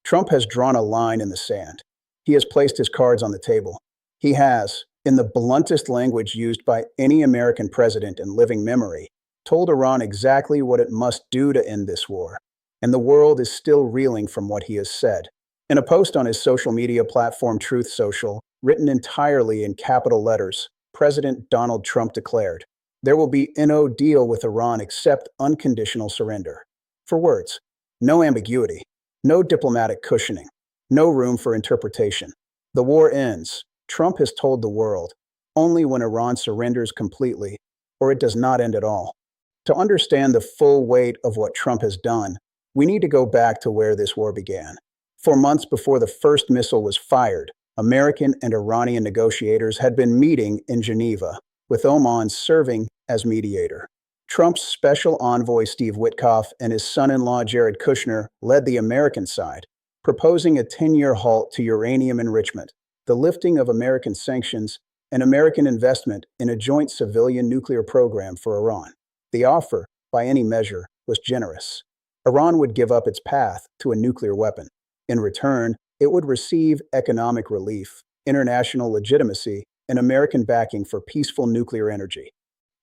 Trump has drawn a line in the sand. He has placed his cards on the table. He has, in the bluntest language used by any American president in living memory, told Iran exactly what it must do to end this war. And the world is still reeling from what he has said. In a post on his social media platform Truth Social, written entirely in capital letters, President Donald Trump declared, "There will be no deal with Iran except unconditional surrender." 4 words, no ambiguity, no diplomatic cushioning, no room for interpretation. The war ends, Trump has told the world, only when Iran surrenders completely, or it does not end at all. To understand the full weight of what Trump has done, we need to go back to where this war began. 4 months before the first missile was fired, American and Iranian negotiators had been meeting in Geneva, with Oman serving as mediator. Trump's special envoy Steve Witkoff and his son-in-law Jared Kushner led the American side, proposing a 10-year halt to uranium enrichment, the lifting of American sanctions, and American investment in a joint civilian nuclear program for Iran. The offer, by any measure, was generous. Iran would give up its path to a nuclear weapon. In return, it would receive economic relief, international legitimacy, and American backing for peaceful nuclear energy.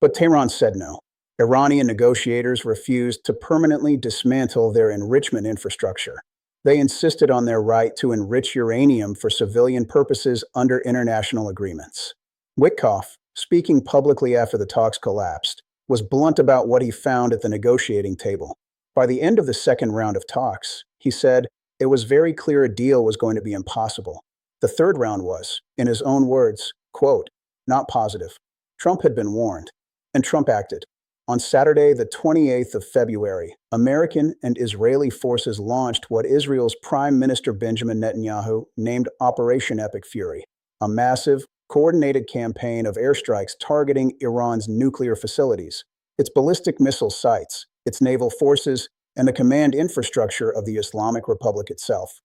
But Tehran said no. Iranian negotiators refused to permanently dismantle their enrichment infrastructure. They insisted on their right to enrich uranium for civilian purposes under international agreements. Witkoff, speaking publicly after the talks collapsed, was blunt about what he found at the negotiating table. By the end of the second round of talks, he said, it was very clear a deal was going to be impossible. The third round was, in his own words, quote, not positive. Trump had been warned, and Trump acted. On Saturday, the 28th of February, American and Israeli forces launched what Israel's Prime Minister Benjamin Netanyahu named Operation Epic Fury, a massive, coordinated campaign of airstrikes targeting Iran's nuclear facilities, its ballistic missile sites, its naval forces, and the command infrastructure of the Islamic Republic itself.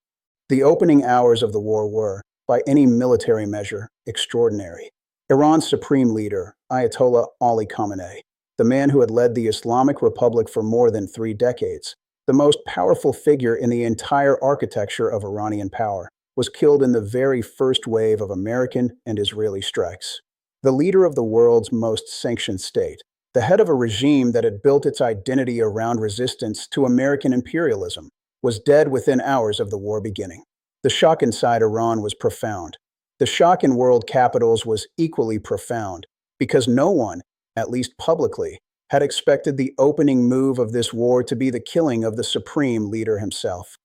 The opening hours of the war were, by any military measure, extraordinary. Iran's supreme leader, Ayatollah Ali Khamenei, the man who had led the Islamic Republic for more than 3 decades, the most powerful figure in the entire architecture of Iranian power, was killed in the very first wave of American and Israeli strikes. The leader of the world's most sanctioned state, the head of a regime that had built its identity around resistance to American imperialism, was dead within hours of the war beginning. The shock inside Iran was profound. The shock in world capitals was equally profound, because no one, at least publicly, had expected the opening move of this war to be the killing of the supreme leader himself.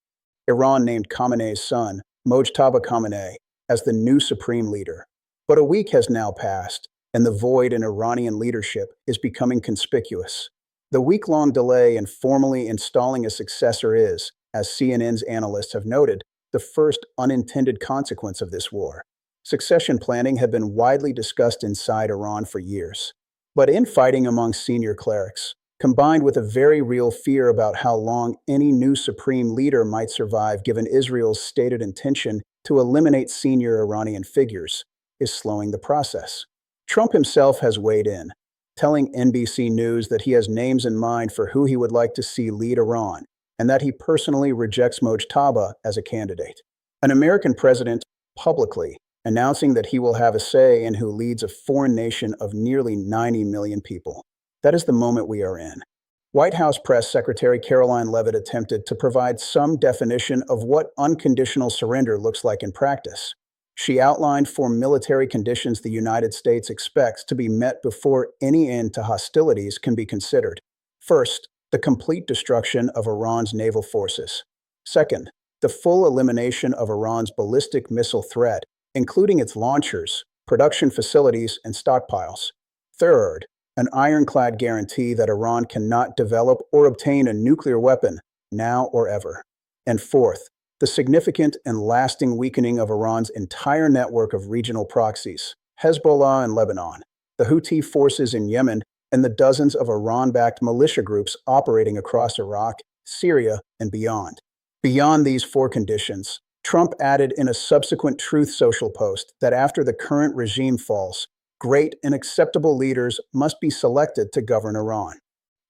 Iran named Khamenei's son, Mojtaba Khamenei, as the new supreme leader. But a week has now passed, and the void in Iranian leadership is becoming conspicuous. The week-long delay in formally installing a successor is, as CNN's analysts have noted, the first unintended consequence of this war. Succession planning had been widely discussed inside Iran for years. But infighting among senior clerics, combined with a very real fear about how long any new supreme leader might survive given Israel's stated intention to eliminate senior Iranian figures, is slowing the process. Trump himself has weighed in, telling NBC News that he has names in mind for who he would like to see lead Iran, and that he personally rejects Mojtaba as a candidate. An American president, publicly, announcing that he will have a say in who leads a foreign nation of nearly 90 million people. That is the moment we are in. White House Press Secretary Caroline Leavitt attempted to provide some definition of what unconditional surrender looks like in practice. She outlined 4 military conditions the United States expects to be met before any end to hostilities can be considered. First, the complete destruction of Iran's naval forces. Second, the full elimination of Iran's ballistic missile threat, including its launchers, production facilities, and stockpiles. Third, an ironclad guarantee that Iran cannot develop or obtain a nuclear weapon, now or ever. And fourth, the significant and lasting weakening of Iran's entire network of regional proxies, Hezbollah in Lebanon, the Houthi forces in Yemen, and the dozens of Iran-backed militia groups operating across Iraq, Syria, and beyond. Beyond these 4 conditions, Trump added in a subsequent Truth Social post that after the current regime falls, great and acceptable leaders must be selected to govern Iran.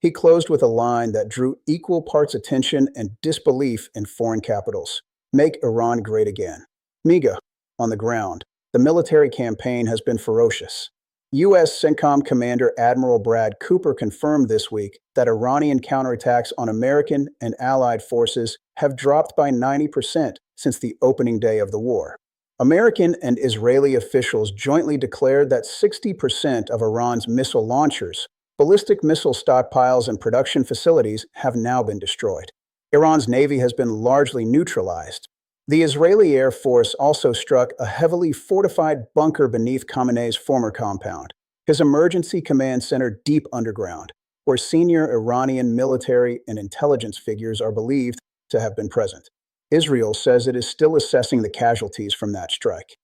He closed with a line that drew equal parts attention and disbelief in foreign capitals. Make Iran Great Again. MIGA. On the ground, the military campaign has been ferocious. U.S. CENTCOM Commander Admiral Brad Cooper confirmed this week that Iranian counterattacks on American and allied forces have dropped by 90% since the opening day of the war. American and Israeli officials jointly declared that 60% of Iran's missile launchers, ballistic missile stockpiles, and production facilities have now been destroyed. Iran's navy has been largely neutralized. The Israeli Air Force also struck a heavily fortified bunker beneath Khamenei's former compound, his emergency command center deep underground, where senior Iranian military and intelligence figures are believed to have been present. Israel says it is still assessing the casualties from that strike,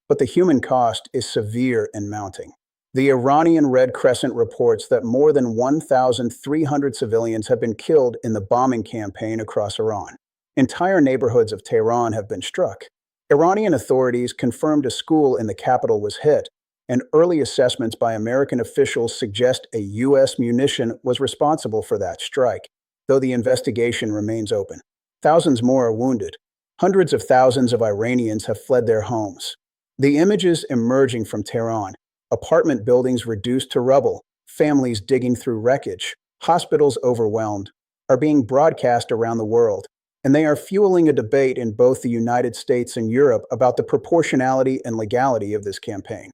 but the human cost is severe and mounting. The Iranian Red Crescent reports that more than 1,300 civilians have been killed in the bombing campaign across Iran. Entire neighborhoods of Tehran have been struck. Iranian authorities confirmed a school in the capital was hit, and early assessments by American officials suggest a U.S. munition was responsible for that strike, though the investigation remains open. Thousands more are wounded. Hundreds of thousands of Iranians have fled their homes. The images emerging from Tehran: apartment buildings reduced to rubble, families digging through wreckage, hospitals overwhelmed, are being broadcast around the world, and they are fueling a debate in both the United States and Europe about the proportionality and legality of this campaign.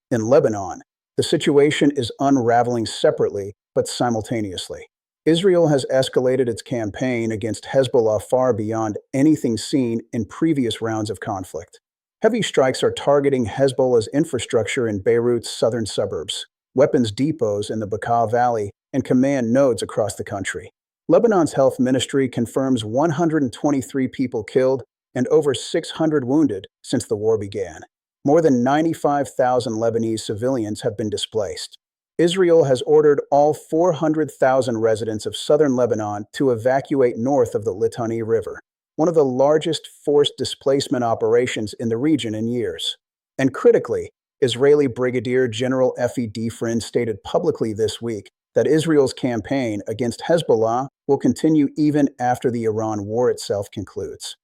In Lebanon, the situation is unraveling separately but simultaneously. Israel has escalated its campaign against Hezbollah far beyond anything seen in previous rounds of conflict. Heavy strikes are targeting Hezbollah's infrastructure in Beirut's southern suburbs, weapons depots in the Bekaa Valley, and command nodes across the country. Lebanon's health ministry confirms 123 people killed and over 600 wounded since the war began. More than 95,000 Lebanese civilians have been displaced. Israel has ordered all 400,000 residents of southern Lebanon to evacuate north of the Litani River, one of the largest forced displacement operations in the region in years. And critically, Israeli Brigadier General Efi Defrin stated publicly this week that Israel's campaign against Hezbollah will continue even after the Iran war itself concludes.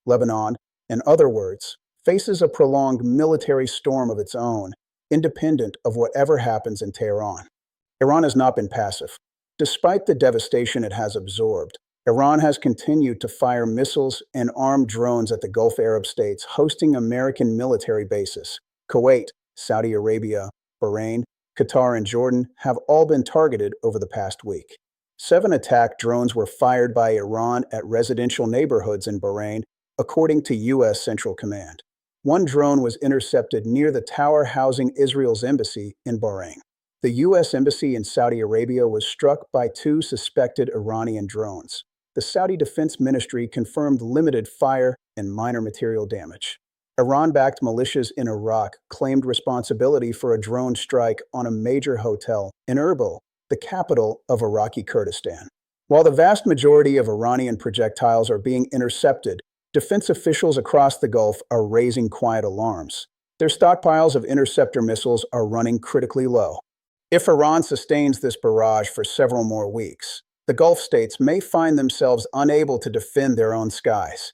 Lebanon, in other words, faces a prolonged military storm of its own, independent of whatever happens in Tehran. Iran has not been passive. Despite the devastation it has absorbed, Iran has continued to fire missiles and armed drones at the Gulf Arab states hosting American military bases. Kuwait, Saudi Arabia, Bahrain, Qatar, and Jordan have all been targeted over the past week. 7 attack drones were fired by Iran at residential neighborhoods in Bahrain, according to U.S. Central Command. One drone was intercepted near the tower housing Israel's embassy in Bahrain. The U.S. embassy in Saudi Arabia was struck by 2 suspected Iranian drones. The Saudi Defense Ministry confirmed limited fire and minor material damage. Iran-backed militias in Iraq claimed responsibility for a drone strike on a major hotel in Erbil, the capital of Iraqi Kurdistan. While the vast majority of Iranian projectiles are being intercepted, defense officials across the Gulf are raising quiet alarms. Their stockpiles of interceptor missiles are running critically low. If Iran sustains this barrage for several more weeks, the Gulf states may find themselves unable to defend their own skies.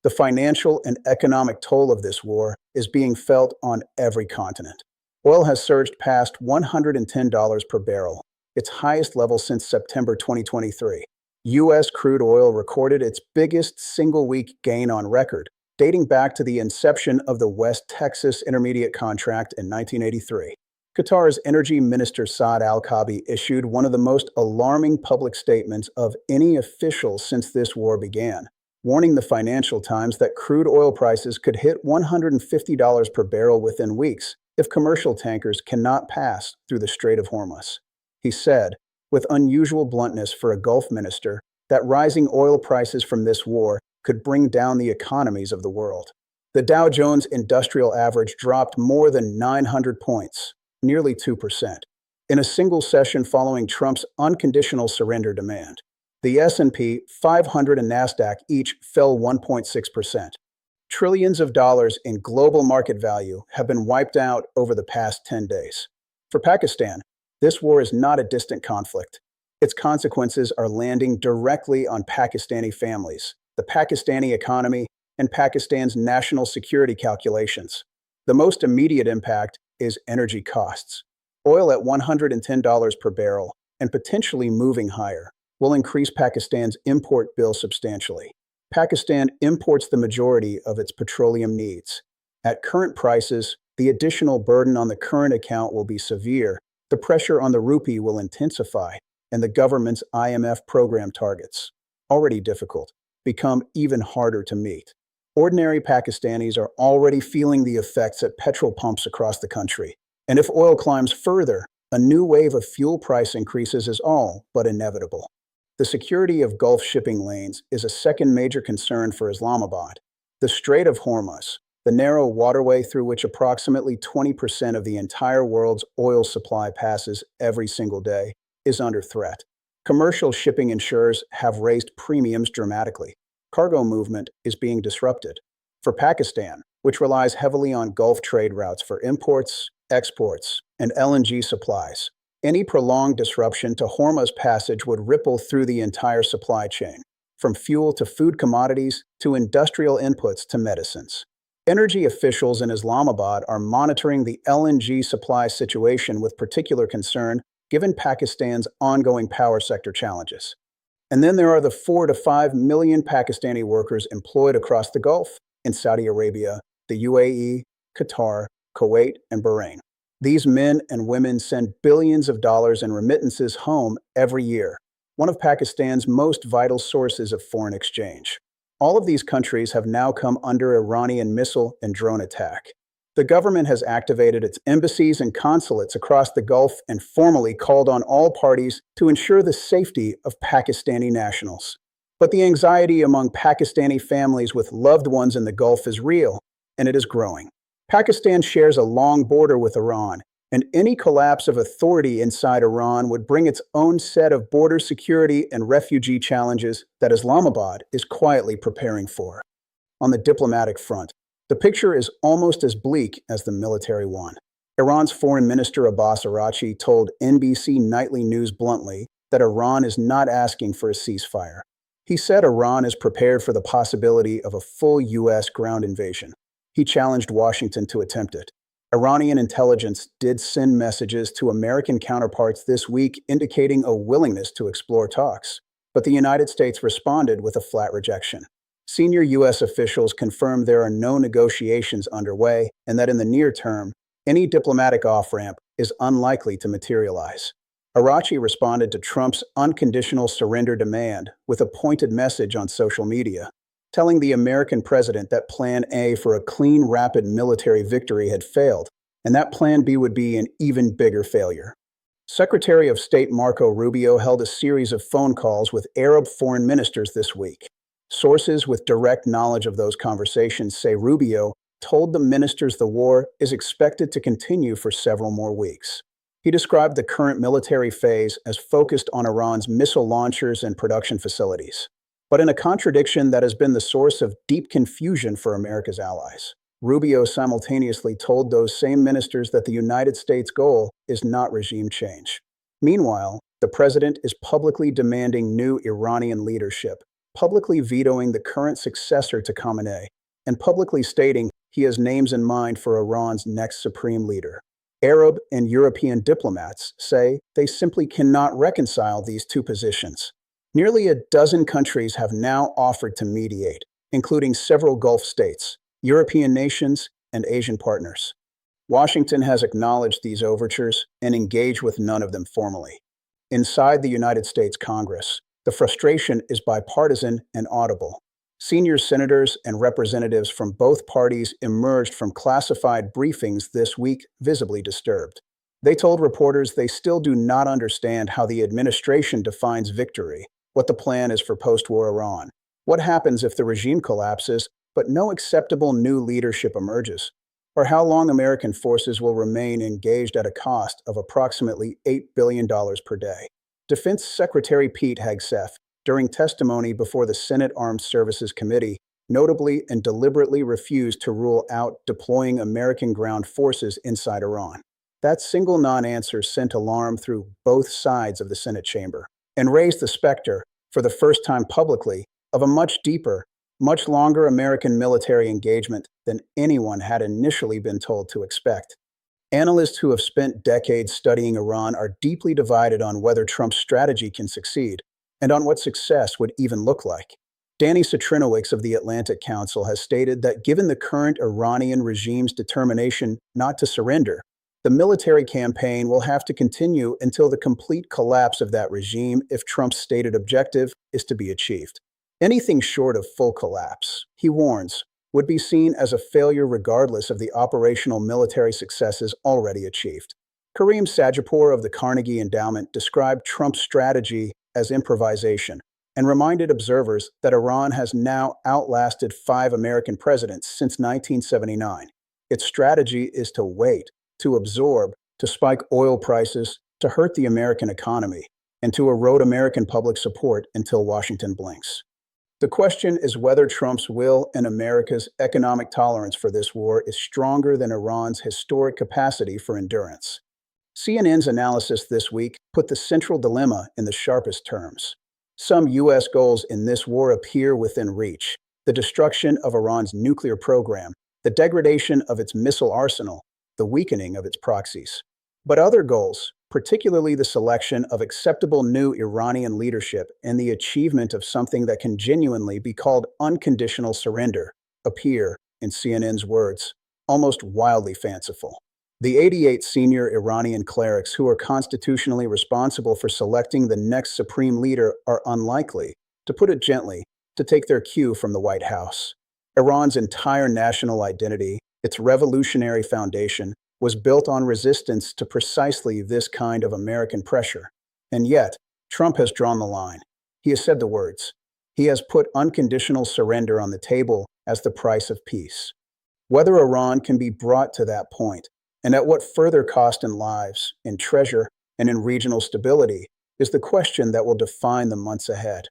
The financial and economic toll of this war is being felt on every continent. Oil has surged past $110 per barrel, its highest level since September 2023. U.S. crude oil recorded its biggest single-week gain on record, dating back to the inception of the West Texas Intermediate Contract in 1983. Qatar's Energy Minister Saad Al-Kaabi issued one of the most alarming public statements of any official since this war began, warning the Financial Times that crude oil prices could hit $150 per barrel within weeks if commercial tankers cannot pass through the Strait of Hormuz. He said, with unusual bluntness for a Gulf minister, that rising oil prices from this war could bring down the economies of the world. The Dow Jones Industrial Average dropped more than 900 points, nearly 2%, in a single session following Trump's unconditional surrender demand. The S&P 500 and Nasdaq each fell 1.6%. Trillions of dollars in global market value have been wiped out over the past 10 days. For Pakistan, this war is not a distant conflict. Its consequences are landing directly on Pakistani families, the Pakistani economy, and Pakistan's national security calculations. The most immediate impact is energy costs. Oil at $110 per barrel, and potentially moving higher, will increase Pakistan's import bill substantially. Pakistan imports the majority of its petroleum needs. At current prices, the additional burden on the current account will be severe, the pressure on the rupee will intensify, and the government's IMF program targets, already difficult, become even harder to meet. Ordinary Pakistanis are already feeling the effects at petrol pumps across the country. And if oil climbs further, a new wave of fuel price increases is all but inevitable. The security of Gulf shipping lanes is a second major concern for Islamabad. The Strait of Hormuz, the narrow waterway through which approximately 20% of the entire world's oil supply passes every single day, is under threat. Commercial shipping insurers have raised premiums dramatically. Cargo movement is being disrupted. For Pakistan, which relies heavily on Gulf trade routes for imports, exports, and LNG supplies, any prolonged disruption to Hormuz passage would ripple through the entire supply chain, from fuel to food commodities to industrial inputs to medicines. Energy officials in Islamabad are monitoring the LNG supply situation with particular concern, given Pakistan's ongoing power sector challenges. And then there are the 4 to 5 million Pakistani workers employed across the Gulf, in Saudi Arabia, the UAE, Qatar, Kuwait, and Bahrain. These men and women send billions of dollars in remittances home every year, one of Pakistan's most vital sources of foreign exchange. All of these countries have now come under Iranian missile and drone attack. The government has activated its embassies and consulates across the Gulf and formally called on all parties to ensure the safety of Pakistani nationals. But the anxiety among Pakistani families with loved ones in the Gulf is real, and it is growing. Pakistan shares a long border with Iran, and any collapse of authority inside Iran would bring its own set of border security and refugee challenges that Islamabad is quietly preparing for. On the diplomatic front, the picture is almost as bleak as the military one. Iran's Foreign Minister Abbas Araghchi told NBC Nightly News bluntly that Iran is not asking for a ceasefire. He said Iran is prepared for the possibility of a full U.S. ground invasion. He challenged Washington to attempt it. Iranian intelligence did send messages to American counterparts this week indicating a willingness to explore talks, but the United States responded with a flat rejection. Senior U.S. officials confirmed there are no negotiations underway and that in the near term, any diplomatic off-ramp is unlikely to materialize. Araghchi responded to Trump's unconditional surrender demand with a pointed message on social media, telling the American president that Plan A for a clean, rapid military victory had failed, and that Plan B would be an even bigger failure. Secretary of State Marco Rubio held a series of phone calls with Arab foreign ministers this week. Sources with direct knowledge of those conversations say Rubio told the ministers the war is expected to continue for several more weeks. He described the current military phase as focused on Iran's missile launchers and production facilities. But in a contradiction that has been the source of deep confusion for America's allies, Rubio simultaneously told those same ministers that the United States' goal is not regime change. Meanwhile, the president is publicly demanding new Iranian leadership, publicly vetoing the current successor to Khamenei, and publicly stating he has names in mind for Iran's next supreme leader. Arab and European diplomats say they simply cannot reconcile these two positions. Nearly a dozen countries have now offered to mediate, including several Gulf states, European nations, and Asian partners. Washington has acknowledged these overtures and engaged with none of them formally. Inside the United States Congress, the frustration is bipartisan and audible. Senior senators and representatives from both parties emerged from classified briefings this week visibly disturbed. They told reporters they still do not understand how the administration defines victory, what the plan is for post-war Iran, what happens if the regime collapses but no acceptable new leadership emerges, or how long American forces will remain engaged at a cost of approximately $8 billion per day. Defense Secretary Pete Hegseth, during testimony before the Senate Armed Services Committee, notably and deliberately refused to rule out deploying American ground forces inside Iran. That single non-answer sent alarm through both sides of the Senate chamber and raised the specter, for the first time publicly, of a much deeper much longer American military engagement than anyone had initially been told to expect. Analysts who have spent decades studying Iran are deeply divided on whether Trump's strategy can succeed and on what success would even look like. Danny Citrinowicz of the Atlantic Council has stated that given the current Iranian regime's determination not to surrender, the military campaign will have to continue until the complete collapse of that regime if Trump's stated objective is to be achieved. Anything short of full collapse, he warns, would be seen as a failure regardless of the operational military successes already achieved. Kareem Sajapur of the Carnegie Endowment described Trump's strategy as improvisation and reminded observers that Iran has now outlasted 5 American presidents since 1979. Its strategy is to wait, to absorb, to spike oil prices, to hurt the American economy, and to erode American public support until Washington blinks. The question is whether Trump's will and America's economic tolerance for this war is stronger than Iran's historic capacity for endurance. CNN's analysis this week put the central dilemma in the sharpest terms. Some U.S. goals in this war appear within reach: the destruction of Iran's nuclear program, the degradation of its missile arsenal, the weakening of its proxies. But other goals, particularly the selection of acceptable new Iranian leadership and the achievement of something that can genuinely be called unconditional surrender, appear, in CNN's words, almost wildly fanciful. The 88 senior Iranian clerics who are constitutionally responsible for selecting the next supreme leader are unlikely, to put it gently, to take their cue from the White House. Iran's entire national identity, its revolutionary foundation, was built on resistance to precisely this kind of American pressure. And yet, Trump has drawn the line. He has said the words. He has put unconditional surrender on the table as the price of peace. Whether Iran can be brought to that point, and at what further cost in lives, in treasure, and in regional stability, is the question that will define the months ahead.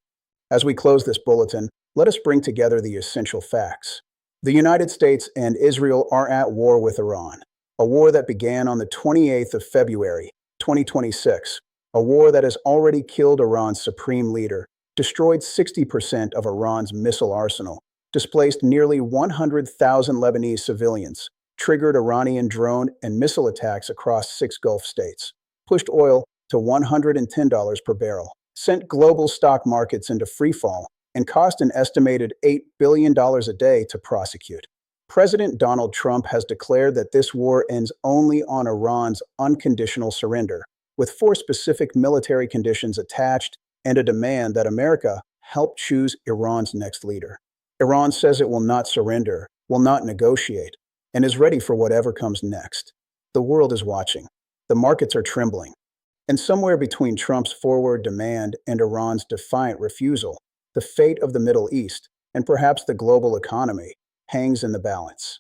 As we close this bulletin, let us bring together the essential facts. The United States and Israel are at war with Iran. A war that began on the 28th of February, 2026, a war that has already killed Iran's supreme leader, destroyed 60% of Iran's missile arsenal, displaced nearly 100,000 Lebanese civilians, triggered Iranian drone and missile attacks across 6 Gulf states, pushed oil to $110 per barrel, sent global stock markets into freefall, and cost an estimated $8 billion a day to prosecute. President Donald Trump has declared that this war ends only on Iran's unconditional surrender, with 4 specific military conditions attached and a demand that America help choose Iran's next leader. Iran says it will not surrender, will not negotiate, and is ready for whatever comes next. The world is watching. The markets are trembling. And somewhere between Trump's forward demand and Iran's defiant refusal, the fate of the Middle East, and perhaps the global economy, hangs in the balance.